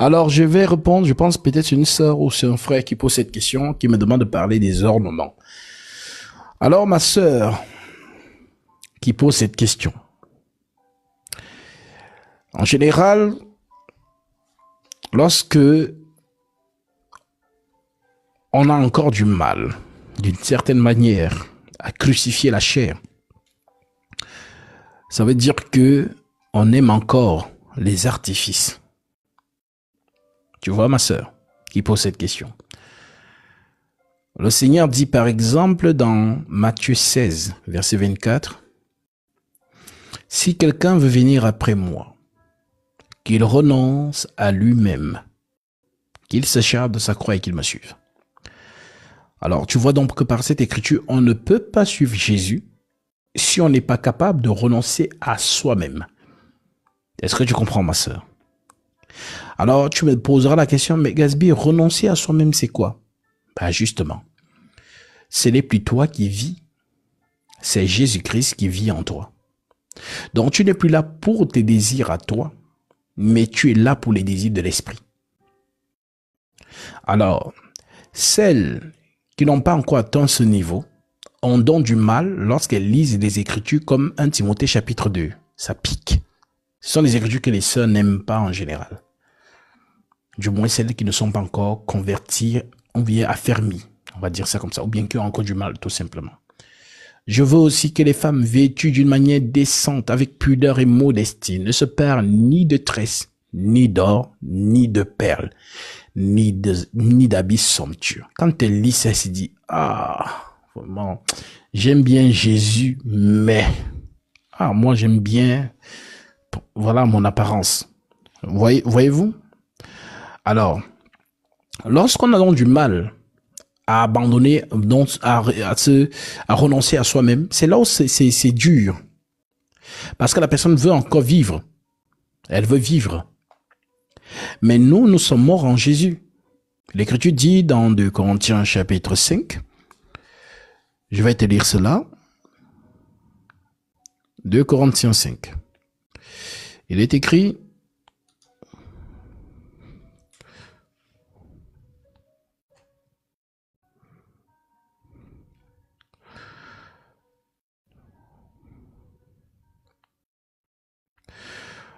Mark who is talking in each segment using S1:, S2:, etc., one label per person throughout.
S1: Alors, je vais répondre, je pense peut-être c'est une sœur ou c'est un frère qui pose cette question, qui me demande de parler des ornements. Alors, ma sœur qui pose cette question. En général, lorsque on a encore du mal, d'une certaine manière, à crucifier la chair, ça veut dire que on aime encore les artifices. Tu vois, ma sœur, qui pose cette question. Le Seigneur dit par exemple dans Matthieu 16, verset 24, « Si quelqu'un veut venir après moi, qu'il renonce à lui-même, qu'il se charge de sa croix et qu'il me suive. » Alors, tu vois donc que par cette écriture, on ne peut pas suivre Jésus si on n'est pas capable de renoncer à soi-même. Est-ce que tu comprends, ma sœur? Alors, tu me poseras la question, mais Gasby, renoncer à soi-même, c'est quoi? Ben justement, ce n'est plus toi qui vis, c'est Jésus-Christ qui vit en toi. Donc, tu n'es plus là pour tes désirs à toi, mais tu es là pour les désirs de l'esprit. Alors, celles qui n'ont pas encore atteint ce niveau ont donc du mal lorsqu'elles lisent les Écritures comme 1 Timothée chapitre 2. Ça pique. Ce sont des Écritures que les sœurs n'aiment pas en général. Du moins celles qui ne sont pas encore converties, ou bien affermies, on va dire ça comme ça, ou bien qui ont encore du mal tout simplement. Je veux aussi que les femmes vêtues d'une manière décente, avec pudeur et modestie, ne se perdent ni de tresses, ni d'or, ni de perles, ni d'habits somptueux. Quand elle lit ça, elle se dit, ah, vraiment, j'aime bien Jésus, mais, moi j'aime bien, voilà mon apparence. Voyez-vous? Alors, lorsqu'on a donc du mal à abandonner, donc à renoncer à soi-même, c'est là où c'est dur. Parce que la personne veut encore vivre. Elle veut vivre. Mais nous sommes morts en Jésus. L'Écriture dit dans 2 Corinthiens chapitre 5, je vais te lire cela. 2 Corinthiens 5. Il est écrit,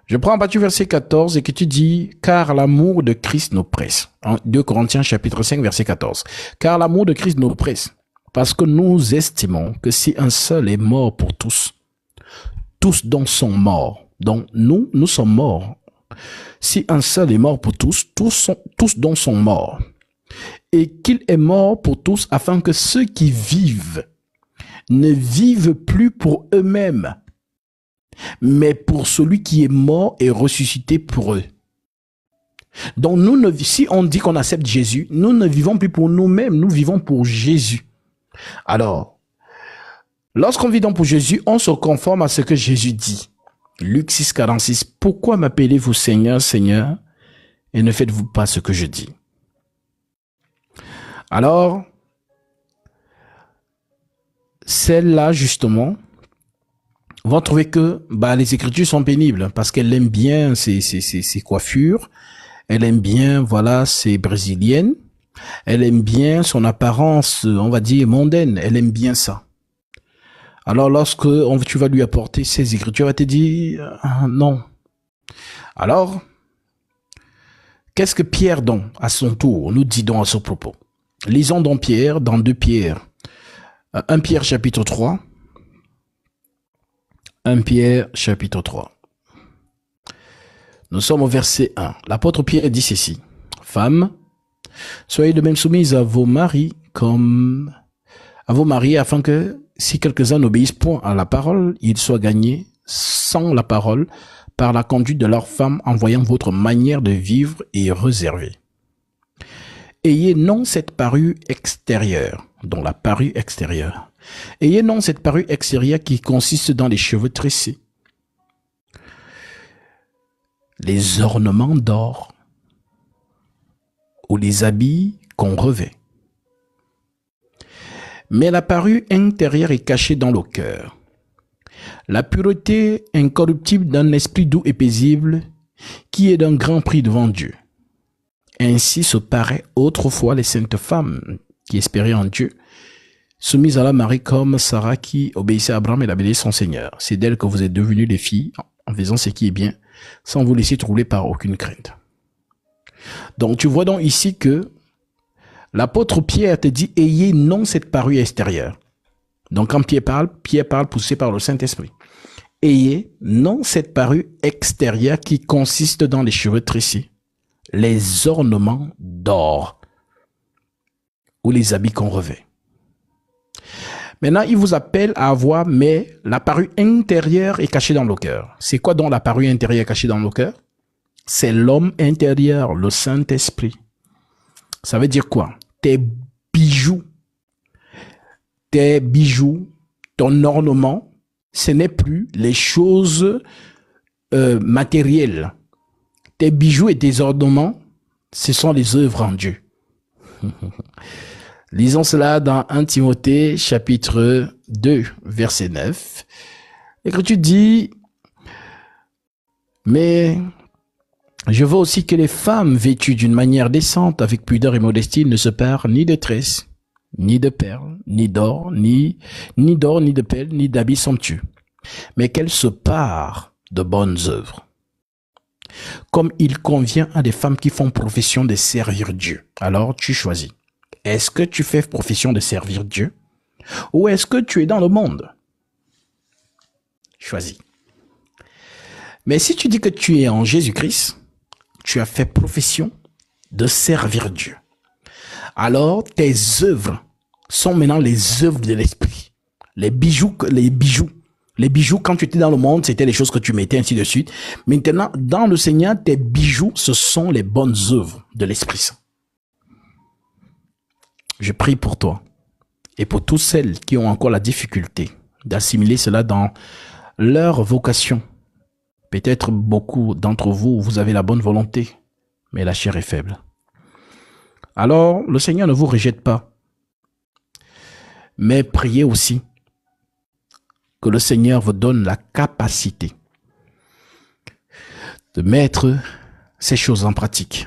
S1: je prends à partir du verset 14 et que tu dis, car l'amour de Christ nous presse. 2 Corinthiens chapitre 5 verset 14. Car l'amour de Christ nous presse, parce que nous estimons que si un seul est mort pour tous, tous donc sont morts. Donc nous sommes morts. Si un seul est mort pour tous, tous donc sont morts. Et qu'il est mort pour tous afin que ceux qui vivent ne vivent plus pour eux-mêmes, mais pour celui qui est mort et ressuscité pour eux. Donc si on dit qu'on accepte Jésus, nous ne vivons plus pour nous-mêmes, nous vivons pour Jésus. Alors, lorsqu'on vit donc pour Jésus, on se conforme à ce que Jésus dit. Luc 6, 46, pourquoi m'appelez-vous Seigneur, Seigneur, et ne faites-vous pas ce que je dis? Alors, celle-là, justement, vont trouver que les Écritures sont pénibles parce qu'elle aime bien ses coiffures, elle aime bien, voilà, ses brésiliennes, elle aime bien son apparence, on va dire, mondaine, elle aime bien ça. Alors, lorsque tu vas lui apporter ces Écritures, elle va te dire, non. Alors, qu'est-ce que Pierre, donc, à son tour, nous dit donc à ce propos? Lisons donc Pierre, dans 2 Pierre, 1 Pierre chapitre 3, 1 Pierre chapitre 3. Nous sommes au verset 1. L'apôtre Pierre dit ceci. Femmes, soyez de même soumises à vos maris afin que si quelques-uns n'obéissent point à la parole, ils soient gagnés sans la parole par la conduite de leurs femmes en voyant votre manière de vivre et réservée. Ayez non cette parure extérieure, dont la parure extérieure. Ayez non cette parure extérieure qui consiste dans les cheveux tressés, les ornements d'or ou les habits qu'on revêt. Mais la parure intérieure est cachée dans le cœur. La pureté incorruptible d'un esprit doux et paisible qui est d'un grand prix devant Dieu. Ainsi se paraît autrefois les saintes femmes qui espéraient en Dieu, soumises à la Marie comme Sarah qui obéissait à Abraham et la bénissait son Seigneur. C'est d'elle que vous êtes devenus les filles en faisant ce qui est bien, sans vous laisser troubler par aucune crainte. Donc tu vois donc ici que l'apôtre Pierre te dit, ayez non cette parure extérieure. Donc quand Pierre parle poussé par le Saint-Esprit. Ayez non cette parure extérieure qui consiste dans les cheveux tressés, les ornements d'or ou les habits qu'on revêt. Maintenant, il vous appelle à avoir, mais la parure intérieure est cachée dans le cœur. C'est quoi donc la parure intérieure cachée dans le cœur? C'est l'homme intérieur, le Saint-Esprit. Ça veut dire quoi? Tes bijoux, ton ornement, ce n'est plus les choses matérielles. Tes bijoux et tes ornements, ce sont les œuvres en Dieu. Lisons cela dans 1 Timothée chapitre 2, verset 9. L'Écriture dit, mais je veux aussi que les femmes vêtues d'une manière décente, avec pudeur et modestie, ne se parent ni de tresses, ni de perles, ni d'or, ni de perles, ni d'habits somptueux, mais qu'elles se parent de bonnes œuvres, comme il convient à des femmes qui font profession de servir Dieu. Alors tu choisis. Est-ce que tu fais profession de servir Dieu ou est-ce que tu es dans le monde? Choisis. Mais si tu dis que tu es en Jésus-Christ, tu as fait profession de servir Dieu. Alors tes œuvres sont maintenant les œuvres de l'esprit. Les bijoux, quand tu étais dans le monde, c'était les choses que tu mettais, ainsi de suite. Maintenant, dans le Seigneur, tes bijoux, ce sont les bonnes œuvres de l'Esprit Saint. Je prie pour toi et pour toutes celles qui ont encore la difficulté d'assimiler cela dans leur vocation. Peut-être beaucoup d'entre vous, vous avez la bonne volonté, mais la chair est faible. Alors, le Seigneur ne vous rejette pas, mais priez aussi que le Seigneur vous donne la capacité de mettre ces choses en pratique.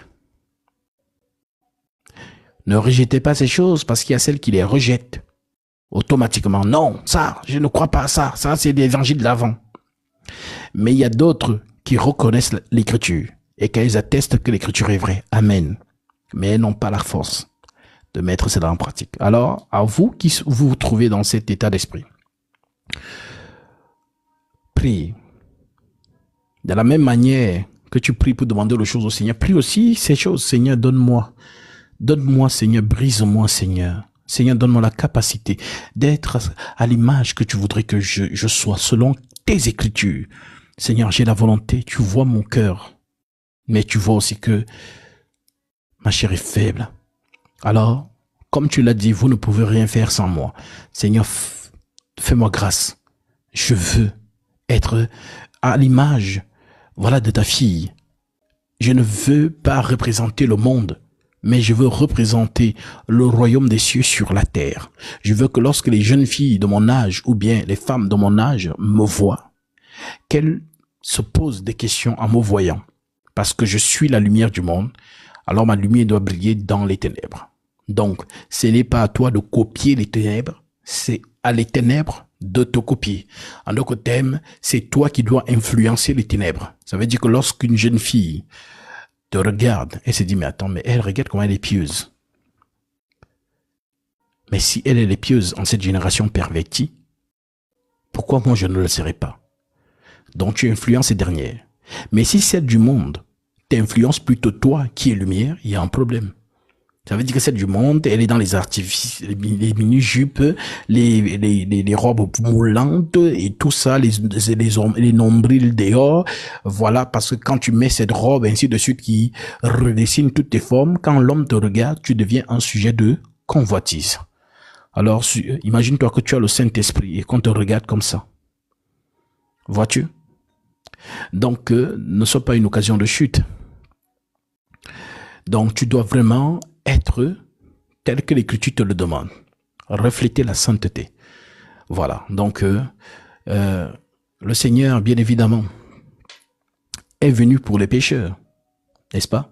S1: Ne rejetez pas ces choses parce qu'il y a celles qui les rejettent automatiquement. Non, ça, je ne crois pas à ça. Ça, c'est l'évangile d'avant. Mais il y a d'autres qui reconnaissent l'écriture et qu'elles attestent que l'écriture est vraie. Amen. Mais elles n'ont pas la force de mettre cela en pratique. Alors, à vous qui vous trouvez dans cet état d'esprit, prie. De la même manière que tu pries pour demander les choses au Seigneur, prie aussi ces choses. Seigneur, donne-moi. Donne-moi, Seigneur, brise-moi, Seigneur. Seigneur, donne-moi la capacité d'être à l'image que tu voudrais que je sois, selon tes écritures. Seigneur, j'ai la volonté, tu vois mon cœur, mais tu vois aussi que ma chair est faible. Alors, comme tu l'as dit, vous ne pouvez rien faire sans moi. Seigneur, fais-moi grâce. Je veux être à l'image, voilà, de ta fille. Je ne veux pas représenter le monde, mais je veux représenter le royaume des cieux sur la terre. Je veux que lorsque les jeunes filles de mon âge ou bien les femmes de mon âge me voient, qu'elles se posent des questions en me voyant. Parce que je suis la lumière du monde, alors ma lumière doit briller dans les ténèbres. Donc, ce n'est pas à toi de copier les ténèbres, c'est à les ténèbres de te copier. En d'autres termes, c'est toi qui dois influencer les ténèbres. Ça veut dire que lorsqu'une jeune fille te regarde, elle se dit, mais attends, mais elle regarde comment elle est pieuse. Mais si elle est pieuse en cette génération pervertie, pourquoi moi je ne le serai pas? Donc tu influences ces dernières. Mais si celle du monde t'influence plutôt toi qui es lumière, il y a un problème. Ça veut dire que celle du monde, elle est dans les artifices, les mini-jupes, les robes moulantes et tout ça, les nombrils dehors. Voilà, parce que quand tu mets cette robe, ainsi de suite, qui redessine toutes tes formes, quand l'homme te regarde, tu deviens un sujet de convoitise. Alors, imagine-toi que tu as le Saint-Esprit et qu'on te regarde comme ça. Vois-tu? Donc, ne soit pas une occasion de chute. Donc, tu dois vraiment être tel que l'Écriture te le demande. Refléter la sainteté. Voilà. Donc, le Seigneur, bien évidemment, est venu pour les pécheurs. N'est-ce pas?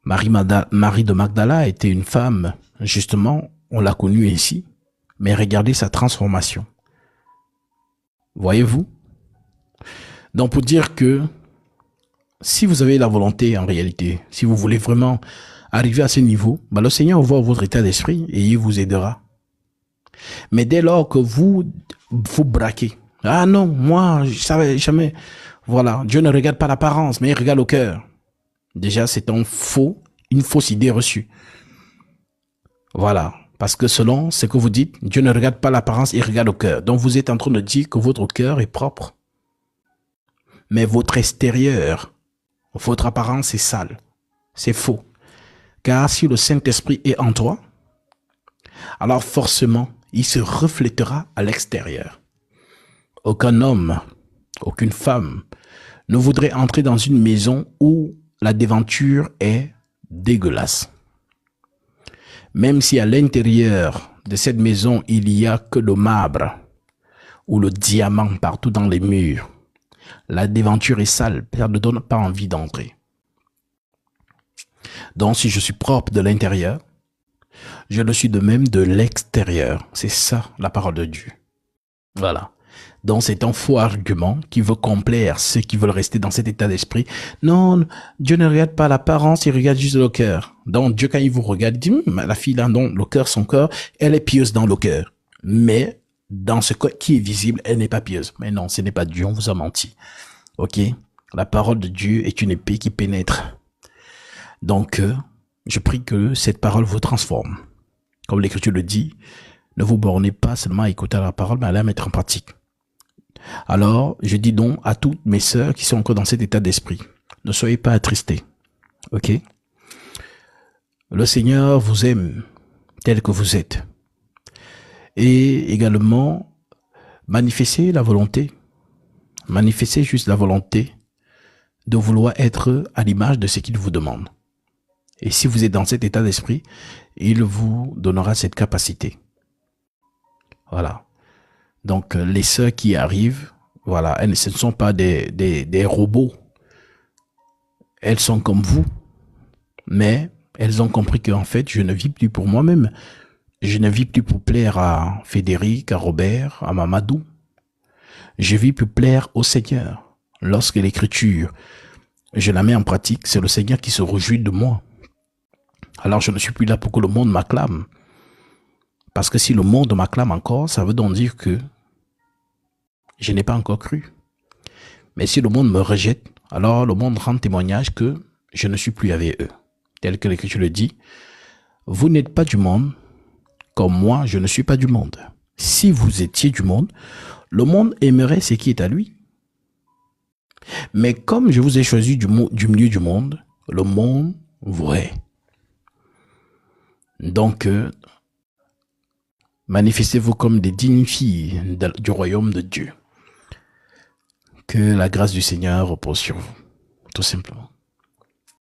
S1: Marie de Magdala était une femme, justement, on l'a connue ici, mais regardez sa transformation. Voyez-vous? Donc pour dire que si vous avez la volonté en réalité, si vous voulez vraiment arriver à ce niveau, le Seigneur voit votre état d'esprit et il vous aidera. Mais dès lors que vous braquez, ah non, moi, je savais jamais. Voilà, Dieu ne regarde pas l'apparence, mais il regarde le cœur. Déjà, c'est une fausse idée reçue. Voilà, parce que selon ce que vous dites, Dieu ne regarde pas l'apparence, il regarde le cœur. Donc vous êtes en train de dire que votre cœur est propre. Mais votre extérieur, votre apparence est sale. C'est faux. Car si le Saint-Esprit est en toi, alors forcément, il se reflètera à l'extérieur. Aucun homme, aucune femme ne voudrait entrer dans une maison où la devanture est dégueulasse. Même si à l'intérieur de cette maison, il n'y a que le marbre ou le diamant partout dans les murs, la devanture est sale, ça ne donne pas envie d'entrer. Donc si je suis propre de l'intérieur, je le suis de même de l'extérieur. C'est ça la parole de Dieu. Voilà. Donc c'est un faux argument qui veut complaire ceux qui veulent rester dans cet état d'esprit. Non, Dieu ne regarde pas l'apparence, il regarde juste le cœur. Donc Dieu, quand il vous regarde, il dit, la fille là, non, le cœur, son corps, elle est pieuse dans le cœur. Mais dans ce qui est visible, elle n'est pas pieuse. Mais non, ce n'est pas Dieu, on vous a menti. Ok? La parole de Dieu est une épée qui pénètre. Donc, je prie que cette parole vous transforme. Comme l'Écriture le dit, ne vous bornez pas seulement à écouter la parole, mais à la mettre en pratique. Alors, je dis donc à toutes mes sœurs qui sont encore dans cet état d'esprit, ne soyez pas attristés. Ok? Le Seigneur vous aime tel que vous êtes. Et également, manifestez la volonté. Manifestez juste la volonté de vouloir être à l'image de ce qu'il vous demande. Et si vous êtes dans cet état d'esprit, il vous donnera cette capacité. Voilà. Donc, les sœurs qui arrivent, voilà, elles, ce ne sont pas des robots. Elles sont comme vous. Mais elles ont compris qu'en fait, je ne vis plus pour moi-même. Je ne vis plus pour plaire à Frédéric, à Robert, à Mamadou. Je vis pour plaire au Seigneur. Lorsque l'écriture, je la mets en pratique, c'est le Seigneur qui se réjouit de moi. Alors je ne suis plus là pour que le monde m'acclame. Parce que si le monde m'acclame encore, ça veut donc dire que je n'ai pas encore cru. Mais si le monde me rejette, alors le monde rend témoignage que je ne suis plus avec eux. Tel que l'Écriture le dit, vous n'êtes pas du monde, comme moi je ne suis pas du monde. Si vous étiez du monde, le monde aimerait ce qui est à lui. Mais comme je vous ai choisi du milieu du monde, le monde vous hait. Donc, manifestez-vous comme des dignes filles du royaume de Dieu. Que la grâce du Seigneur repose sur vous, tout simplement.